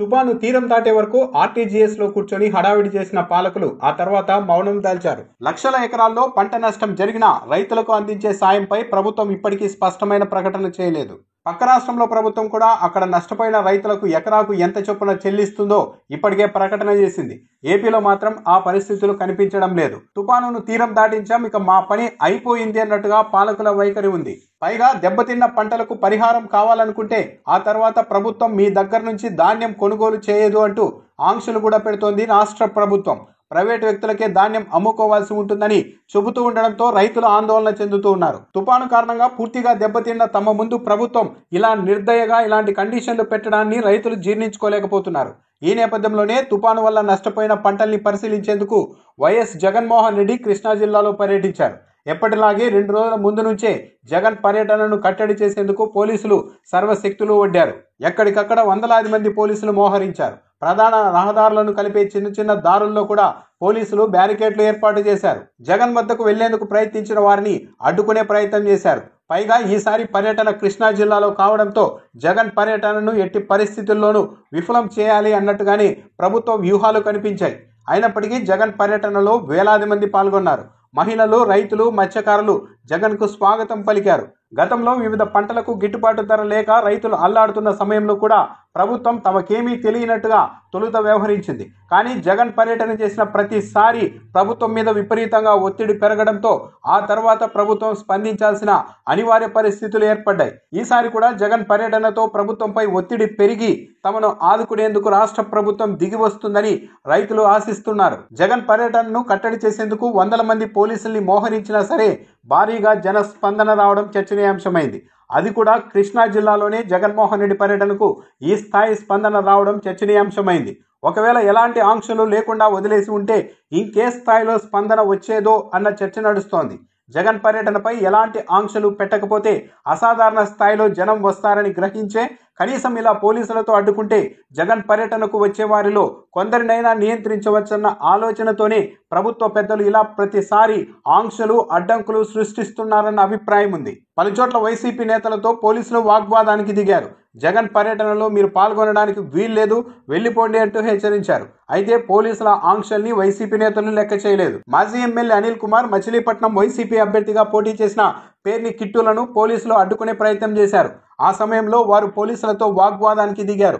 తుఫాను తీరం దాటే వరకు ఆర్టీజీఎస్ లో కూర్చొని హడావిడి చేసిన పాలకులు ఆ తర్వాత మౌనం దాల్చారు. లక్షల ఎకరాల్లో పంట నష్టం జరిగినా రైతులకు అందించే సాయంపై ప్రభుత్వం ఇప్పటికీ స్పష్టమైన ప్రకటన చేయలేదు. పక్క రాష్ట్రంలో ప్రభుత్వం కూడా అక్కడ నష్టపోయిన రైతులకు ఎకరాకు ఎంత చొప్పున చెల్లిస్తుందో ఇప్పటికే ప్రకటన చేసింది. ఏపీలో మాత్రం ఆ పరిస్థితులు కనిపించడం లేదు. తుఫానును తీరం దాటించాం, ఇక మా పని అయిపోయింది అన్నట్టుగా పాలకుల వైఖరి ఉంది. పైగా దెబ్బతిన్న పంటలకు పరిహారం కావాలనుకుంటే ఆ తర్వాత ప్రభుత్వం మీ దగ్గర నుంచి ధాన్యం కొనుగోలు చేయదు అంటూ ఆంక్షలు కూడా పెడుతోంది రాష్ట్ర ప్రభుత్వం. ప్రైవేటు వ్యక్తులకే ధాన్యం అమ్ముకోవాల్సి ఉంటుందని చెబుతూ ఉండడంతో రైతులు ఆందోళన చెందుతూ ఉన్నారు. తుఫాను కారణంగా పూర్తిగా దెబ్బతిన్న తమ ముందు ప్రభుత్వం ఇలా నిర్దయగా ఇలాంటి కండిషన్లు పెట్టడాన్ని రైతులు జీర్ణించుకోలేకపోతున్నారు. ఈ నేపథ్యంలోనే తుఫాను వల్ల నష్టపోయిన పంటల్ని పరిశీలించేందుకు వైఎస్ జగన్మోహన్ రెడ్డి కృష్ణా జిల్లాలో పర్యటించారు. ఎప్పటిలాగే 2 రోజుల ముందు నుంచే జగన్ పర్యటనను కట్టడి చేసేందుకు పోలీసులు సర్వశక్తులు ఒడ్డారు. ఎక్కడికక్కడ వందలాది మంది పోలీసులు మోహరించారు. ప్రధాన రహదారులను కలిపే చిన్న చిన్న దారుల్లో కూడా పోలీసులు బ్యారికేడ్లు ఏర్పాటు చేశారు. జగన్ వద్దకు వెళ్లేందుకు ప్రయత్నించిన వారిని అడ్డుకునే ప్రయత్నం చేశారు. పైగా ఈసారి పర్యటన కృష్ణా జిల్లాలో కావడంతో జగన్ పర్యటనను ఎట్టి పరిస్థితుల్లోనూ విఫలం చేయాలి అన్నట్టుగానే ప్రభుత్వ వ్యూహాలు కనిపించాయి. అయినప్పటికీ జగన్ పర్యటనలో వేలాది మంది పాల్గొన్నారు. మహిళలు, రైతులు, మత్స్యకారులు జగన్కు స్వాగతం పలికారు. గతంలో వివిధ పంటలకు గిట్టుబాటు ధర లేక రైతులు అల్లాడుతున్న సమయంలో కూడా ప్రభుత్వం తమకేమీ తెలియనట్టుగా తొలుత వ్యవహరించింది. కానీ జగన్ పర్యటన చేసిన ప్రతిసారి ప్రభుత్వం మీద విపరీతంగా ఒత్తిడి పెరగడంతో ఆ తర్వాత ప్రభుత్వం స్పందించాల్సిన అనివార్య పరిస్థితులు ఏర్పడ్డాయి. ఈసారి కూడా జగన్ పర్యటనతో ప్రభుత్వంపై ఒత్తిడి పెరిగి తమను ఆదుకునేందుకు రాష్ట్ర ప్రభుత్వం దిగి వస్తుందని రైతులు ఆశిస్తున్నారు. జగన్ పర్యటనను కట్టడి చేసేందుకు వందల మంది పోలీసుల్ని మోహరించినా సరే భారీగా జన స్పందన రావడం చర్చనీయాంశమైంది. అది కూడా కృష్ణా జిల్లాలోనే జగన్మోహన్ రెడ్డి పర్యటనకు ఈ స్థాయి స్పందన రావడం చర్చనీయాంశమైంది. ఒకవేళ ఎలాంటి ఆంక్షలు లేకుండా వదిలేసి ఉంటే ఇంకే స్థాయిలో స్పందన వచ్చేదో అన్న చర్చ నడుస్తోంది. జగన్ పర్యటనపై ఎలాంటి ఆంక్షలు పెట్టకపోతే అసాధారణ స్థాయిలో జనం వస్తారని గ్రహించే కనీసం ఇలా పోలీసులతో అడ్డుకుంటే జగన్ పర్యటనకు వచ్చే వారిలో కొందరినైనా నియంత్రించవచ్చన్న ఆలోచనతోనే ప్రభుత్వ పెద్దలు ఇలా ప్రతిసారి ఆంక్షలు, అడ్డంకులు సృష్టిస్తున్నారన్న అభిప్రాయం ఉంది. పలుచోట్ల వైసీపీ నేతలతో పోలీసులు వాగ్వాదానికి దిగారు. జగన్ పర్యటనలో మీరు పాల్గొనడానికి వీల్లేదు, వెళ్లిపోండి అంటూ హెచ్చరించారు. అయితే పోలీసుల ఆంక్షల్ని వైసీపీ నేతలు లెక్క చేయలేదు. మాజీ ఎమ్మెల్యే అనిల్ కుమార్ మచిలీపట్నం వైసీపీ అభ్యర్థిగా పోటీ చేసిన పేర్ని కిట్టులను పోలీసులు అడ్డుకునే ప్రయత్నం చేశారు. ఆ సమయంలో వారు పోలీసులతో వాగ్వాదానికి దిగారు.